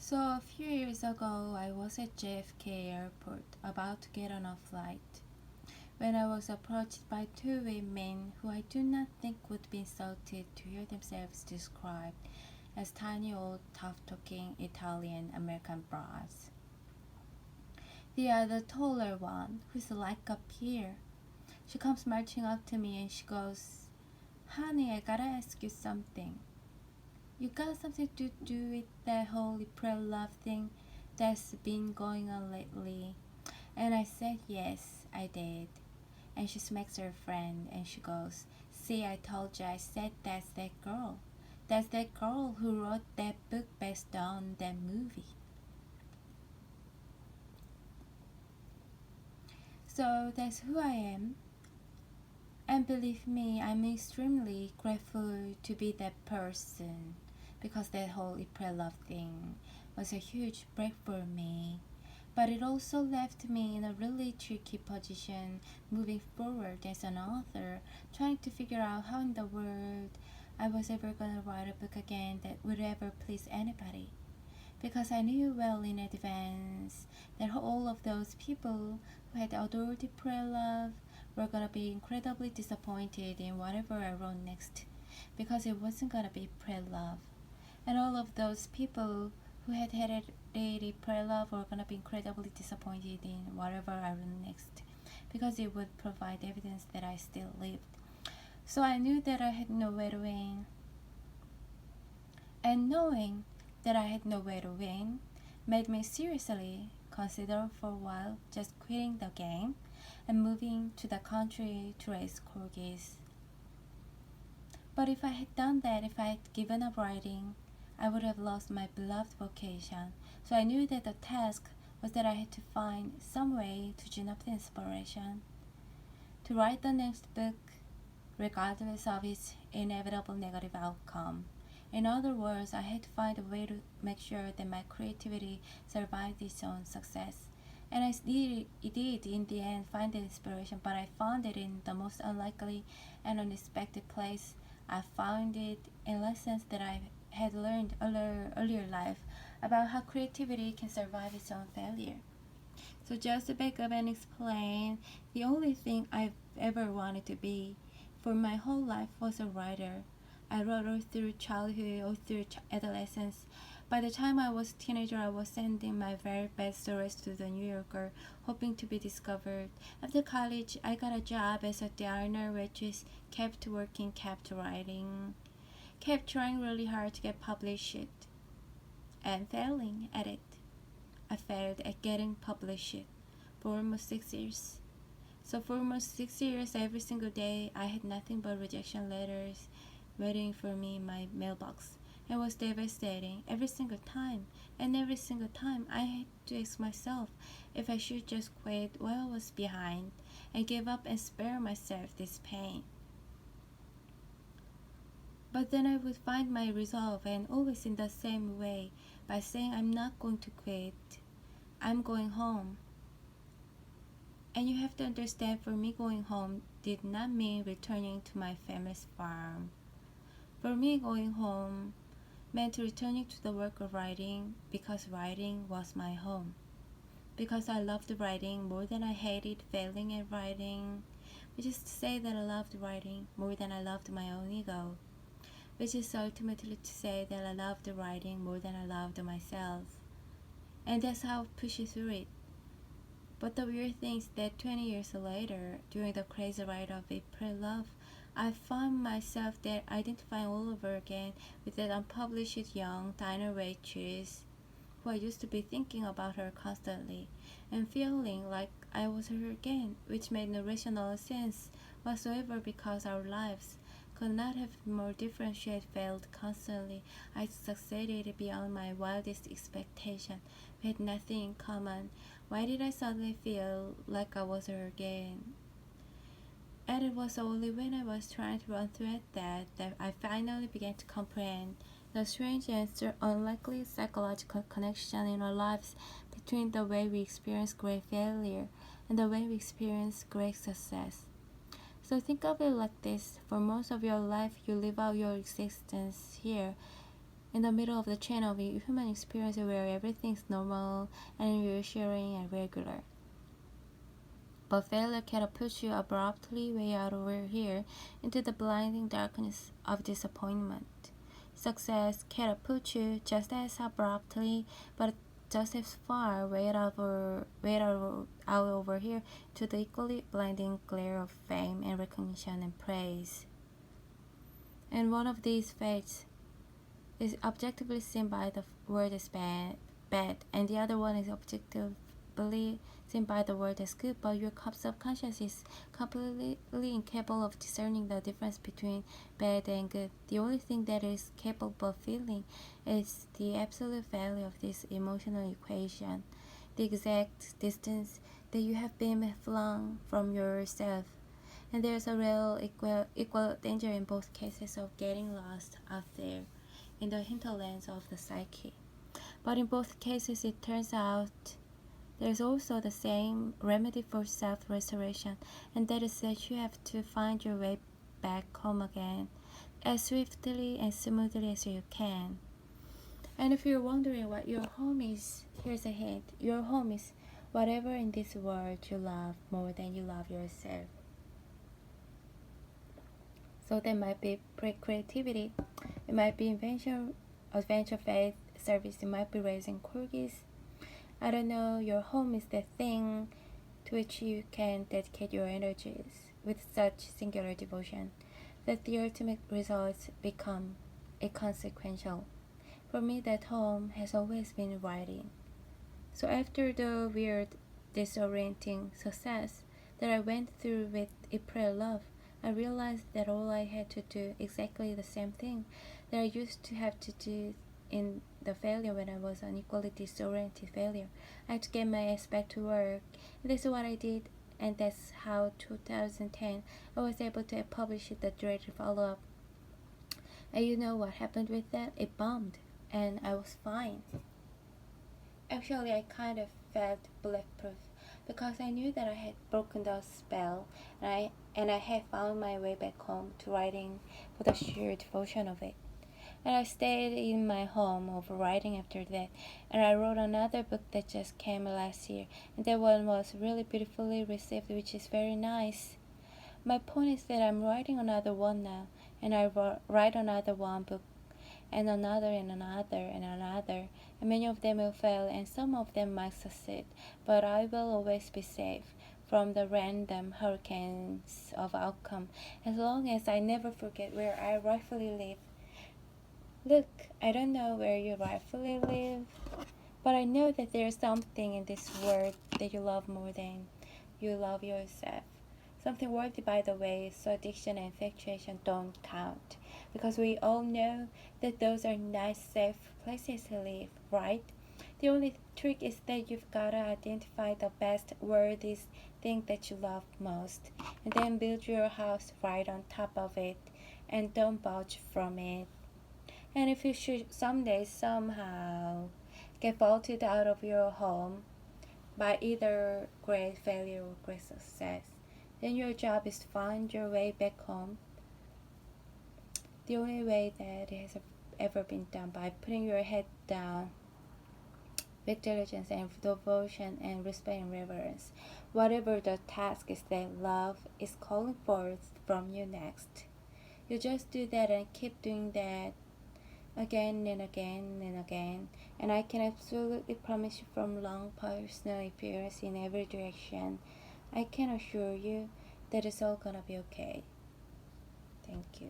So a few years ago, I was at JFK Airport about to get on a flight when I was approached by two women who I do not think would be insulted to hear themselves described as tiny old tough-talking Italian American bras. The other taller one, who's like a peer. She comes marching up to me and she goes, "Honey, I gotta ask you something. You got something to do with that whole April love thing that's been going on lately?" And I said yes, I did. And she smacks her friend and she goes, "See, I told you, I said that's that girl. That's that girl who wrote that book based on that movie." So that's who I am. And believe me, I'm extremely grateful to be that person because that whole April love thing was a huge break for me. But it also left me in a really tricky position moving forward as an author, trying to figure out how in the world I was ever gonna write a book again that would ever please anybody. Because I knew well in advance that all of those people who had adored Love were gonna be incredibly disappointed in whatever I wrote next, because it wasn't gonna be Love. And all of those people who had hated Love were gonna be incredibly disappointed in whatever I wrote next, because it would provide evidence that I still lived. So I knew that I had nowhere to win. And knowing that I had nowhere to win made me seriously consider for a while just quitting the game and moving to the country to raise corgis. But if I had done that, if I had given up writing, I would have lost my beloved vocation. So I knew that the task was that I had to find some way to gin up the inspiration to write the next book, regardless of its inevitable negative outcome. In other words, I had to find a way to make sure that my creativity survived its own success. And I did in the end find the inspiration, but I found it in the most unlikely and unexpected place. I found it in lessons that I had learned earlier life about how creativity can survive its own failure. So just to back up and explain, the only thing I've ever wanted to be for my whole life was a writer. I wrote all through childhood, all through adolescence. By the time I was a teenager, I was sending my very best stories to the New Yorker, hoping to be discovered. After college, I got a job as a diner waitress, kept working, kept writing, kept trying really hard to get published, and failing at it. I failed at getting published for almost 6 years. So for almost 6 years, every single day, I had nothing but rejection letters waiting for me in my mailbox. It was devastating every single time, and every single time I had to ask myself if I should just quit while I was behind and give up and spare myself this pain. But then I would find my resolve, and always in the same way, by saying I'm not going to quit, I'm going home. And you have to understand, for me, going home did not mean returning to my family's farm. For me, going home meant returning to the work of writing, because writing was my home. Because I loved writing more than I hated failing at writing, which is to say that I loved writing more than I loved my own ego, which is ultimately to say that I loved writing more than I loved myself. And that's how I push through it. But the weird thing is that 20 years later, during the crazy ride of April Love, I found myself there identifying all over again with that unpublished young diner waitress who I used to be thinking about her constantly and feeling like I was her again, which made no rational sense whatsoever because our lives could not have been more different. She had failed constantly. I succeeded beyond my wildest expectation. We had nothing in common. Why did I suddenly feel like I was her again? And it was only when I was trying to run through that I finally began to comprehend the strange and unlikely psychological connection in our lives between the way we experience great failure and the way we experience great success. So think of it like this: for most of your life, you live out your existence here in the middle of the chain of human experience where everything's normal and reassuring and regular. But failure catapults you abruptly way out over here into the blinding darkness of disappointment. Success catapults you just as abruptly, but just as far out over here to the equally blinding glare of fame and recognition and praise. And one of these fates is objectively seen by the world as bad, and the other one is objectively seen by the world as good, but your subconscious is completely incapable of discerning the difference between bad and good. The only thing that is capable of feeling is the absolute value of this emotional equation, the exact distance that you have been flung from yourself. And there's a real equal danger in both cases of getting lost out there in the hinterlands of the psyche. But in both cases, it turns out there's also the same remedy for self-restoration, and that is that you have to find your way back home again as swiftly and smoothly as you can. And if you're wondering what your home is, here's a hint. Your home is whatever in this world you love more than you love yourself. So that might be creativity, it might be invention, adventure, faith, service, it might be raising corgis. I don't know, your home is the thing to which you can dedicate your energies with such singular devotion that the ultimate results become inconsequential. For me, that home has always been writing. So after the weird, disorienting success that I went through with April Love, I realized that all I had to do exactly the same thing that I used to have to do in the failure when I was an equally disoriented failure. I had to get my ass back to work. And this is what I did, and that's how 2010 I was able to publish the dreaded follow-up. And you know what happened with that? It bombed, and I was fine. Actually, I kind of felt bulletproof because I knew that I had broken the spell, and I had found my way back home to writing for the sheer devotion of it. And I stayed in my home of writing after that, and I wrote another book that just came last year, and that one was really beautifully received, which is very nice. My point is that I'm writing another one now, and I write another one book, and another, and another, and another, and many of them will fail, and some of them might succeed, but I will always be safe from the random hurricanes of outcome, as long as I never forget where I rightfully live. Look, I don't know where you rightfully live, but I know that there's something in this world that you love more than you love yourself. Something worthy, by the way, so addiction and infatuation don't count. Because we all know that those are nice, safe places to live, right? The only trick is that you've gotta identify the best, worthiest thing that you love most, and then build your house right on top of it, and don't budge from it. And if you should someday somehow get bolted out of your home by either great failure or great success, then your job is to find your way back home the only way that it has ever been done, by putting your head down with diligence and devotion and respect and reverence. Whatever the task is that love is calling forth from you next, you just do that and keep doing that again and again and again, and I can absolutely promise you from long personal experience in every direction, I can assure you that it's all gonna be okay. Thank you.